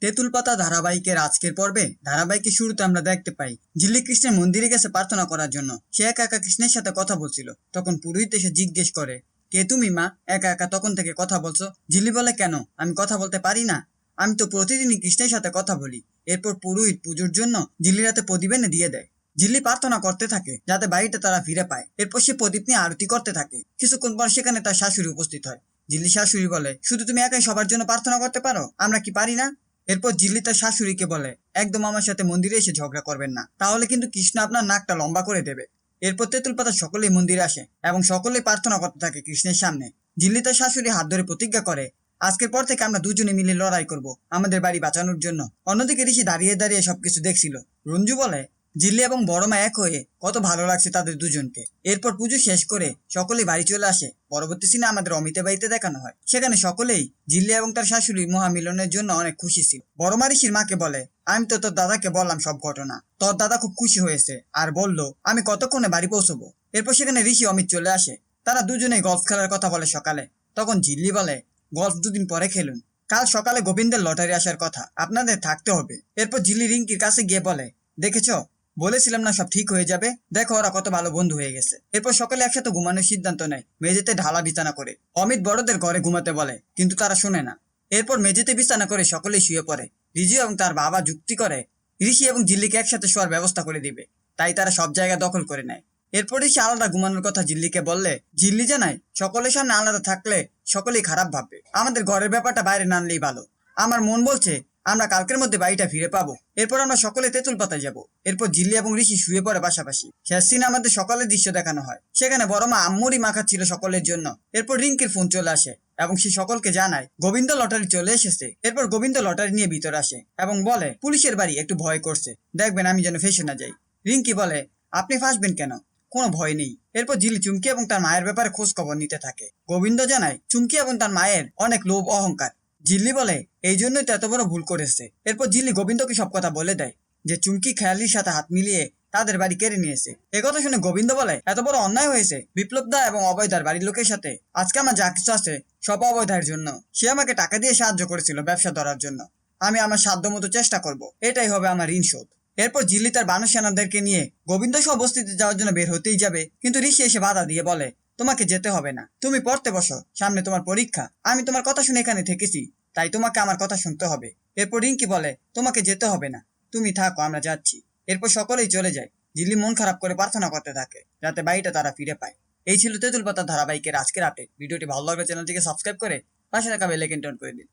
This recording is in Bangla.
তেঁতুল পাতা ধারাবাহিকের আজকের পর্বে ধারাবাহিকের শুরুতে আমরা দেখতে পাই ঝিল্লি কৃষ্ণের মন্দিরে গেছে প্রার্থনা করার জন্য। সে একা একা কৃষ্ণের সাথে কথা বলছিল। তখন পুরোহিত এসে জিজ্ঞেস করে, কে তুমি মা, একা একা তখন থেকে কথা বলছো? ঝিল্লি বলে, কেন, আমি কথা বলতে পারি না? আমি তো প্রতিদিনই কৃষ্ণের সাথে কথা বলি। এরপর পুরোহিত পুজোর জন্য ঝিল্লির হাতে প্রদীপ এনে দিয়ে দেয়। ঝিল্লি প্রার্থনা করতে থাকে যাতে বাড়িটা তারা ফিরে পায়। এরপর সে প্রদীপ নিয়ে আরতি করতে থাকে। কিছুক্ষণ পর সেখানে তার শাশুড়ি উপস্থিত হয়। ঝিল্লি শাশুড়ি বলে, শুধু তুমি একাই সবার জন্য প্রার্থনা করতে পারো, আমরা কি পারি না? এরপর ঝিল্লি তার শাশুড়িকে বলে, একদম আমার সাথে মন্দিরে এসে ঝগড়া করবেন না, তাহলে কিন্তু কৃষ্ণ আপনার নাকটা লম্বা করে দেবে। এরপর তেঁতুল পাতা সকলেই মন্দিরে আসে এবং সকলেই প্রার্থনা করতে থাকে কৃষ্ণের সামনে। ঝিল্লি তার শাশুড়ি হাত ধরে প্রতিজ্ঞা করে, আজকের পর থেকে আমরা দুজনে মিলে লড়াই করব আমাদের বাড়ি বাঁচানোর জন্য। অন্যদিকে ঋষি দাঁড়িয়ে দাঁড়িয়ে সবকিছু দেখছিল। রঞ্জু বলে, ঝিল্লি এবং বড় মা এক হয়ে কত ভালো লাগছে তাদের দুজনকে। এরপর পুজো শেষ করে সকলেই বাড়ি চলে আসে। পরবর্তী সিনে আমাদের অমিতের বাড়িতে দেখানো হয়। সেখানে সকলেই ঝিল্লি এবং তার শাশুড়ি মহামিলনের জন্য অনেক খুশি ছিল। বড় মা ঋষির মাকে বলে, আমি তো তোর দাদাকে বললাম সব ঘটনা, তোর দাদা খুব খুশি হয়েছে আর বলল আমি কতক্ষণে বাড়ি পৌঁছবো। এরপর সেখানে ঋষি অমিত চলে আসে। তারা দুজনেই গল্ফ খেলার কথা বলে সকালে। তখন ঝিল্লি বলে, গল্ফ দুদিন পরে খেলুন, কাল সকালে গোবিন্দের লটারি আসার কথা, আপনাদের থাকতে হবে। এরপর ঝিল্লি রিঙ্কির কাছে গিয়ে বলে, দেখেছো, বলেছিলাম না সব ঠিক হয়ে যাবে, দেখো ওরা কত ভালো বন্ধু হয়ে গেছে। এরপর সকালে একসাথে ঘুমানোর সিদ্ধান্ত নেয়, মেঝেতে ঢালা বিছানা করে। অমিত বড়দের ঘরে ঘুমাতে বলে, কিন্তু তারা শোনে না। এরপর মেঝেতে বিছানা করে সকলেই শুয়ে পড়ে। রিজু এবং তার বাবা যুক্তি করে ঋষি এবং ঝিল্লিকে একসাথে শোয়ার ব্যবস্থা করে দিবে, তাই তারা সব জায়গা দখল করে নেয়। এরপর ঋষি আলাদা ঘুমানোর কথা ঝিল্লিকে বললে ঝিল্লি জানায়, সকলের সামনে আলাদা থাকলে সকলেই খারাপ ভাববে, আমাদের ঘরের ব্যাপারটা বাইরে না আনলেই ভালো। আমার মন বলছে আমরা কালকের মধ্যে বাড়িটা ফিরে পাবো। এরপর আমরা সকলে তেঁতুল পাতায় যাবো। এরপর ঝিল্লি এবং ঋষি শুয়ে পড়ে পাশাপাশি। শেষ সিনে আমাদের সকালের দৃশ্য দেখানো হয়। সেখানে বড় মা আম্মুরি মাখাচ্ছিল সকলের জন্য। এরপর রিঙ্কির ফোন চলে আসে এবং সে সকলকে জানায় গোবিন্দ লটারি চলে এসেছে। এরপর গোবিন্দ লটারি নিয়ে ভিতরে আসে এবং বলে, পুলিশের বাড়ি একটু ভয় করছে, দেখবেন আমি যেন ফেসে না যাই। রিঙ্কি বলে, আপনি ফাঁসবেন কেন, কোনো ভয় নেই। এরপর ঝিল্লি চুমকি এবং তার মায়ের ব্যাপারে খোঁজ খবর নিতে থাকে। গোবিন্দ জানায় চুমকি এবং তার মায়ের অনেক লোভ অহংকার। ঝিল্লি বলে, এই জন্যই তো এত বড় ভুল করেছে। এরপর ঝিল্লি গোবিন্দকে সব কথা বলে দেয় যে চুমকি খেয়ালির সাথে হাত মিলিয়ে তাদের বাড়ি কেড়ে নিয়েছে। একথা শুনে গোবিন্দ বলে, এত বড় অন্যায় হয়েছে বিপ্লব দা এবং অবয়দার বাড়ির লোকের সাথে। আজকে আমার যা কিছু আছে সব অবয়দার জন্য। সে আমাকে টাকা দিয়ে সাহায্য করেছিল ব্যবসা ধরার জন্য। আমি আমার সাধ্য মতো চেষ্টা করব, এটাই হবে আমার ঋণ শোধ। এরপর ঝিল্লি তার বানর সেনাদেরকে নিয়ে গোবিন্দ সহ বস্তিতে যাওয়ার জন্য বের হতেই যাবে, কিন্তু ঋষি এসে বাধা দিয়ে বলে, তোমাকে যেতে হবে না, তুমি পড়তে বসো, সামনে তোমার পরীক্ষা। আমি তোমার কথা শুনে এখানে থেকেছি, তাই তোমাকে আমার কথা শুনতে হবে। এরপর রিঙ্কি বলে, তোমাকে যেতে হবে না, তুমি থাকো, আমরা যাচ্ছি। এরপর সকলেই চলে যায়। ঝিল্লি মন খারাপ করে প্রার্থনা করতে থাকে যাতে বাড়িটা তারা ফিরে পায়। এই ছিল তেঁতুল পাতা ধারাবাহিকের আজকের আপডেট। ভিডিওটি ভালো লাগলে চ্যানেলটিকে সাবস্ক্রাইব করে পাশে থাকা বেল আইকনটি অন করে দিন।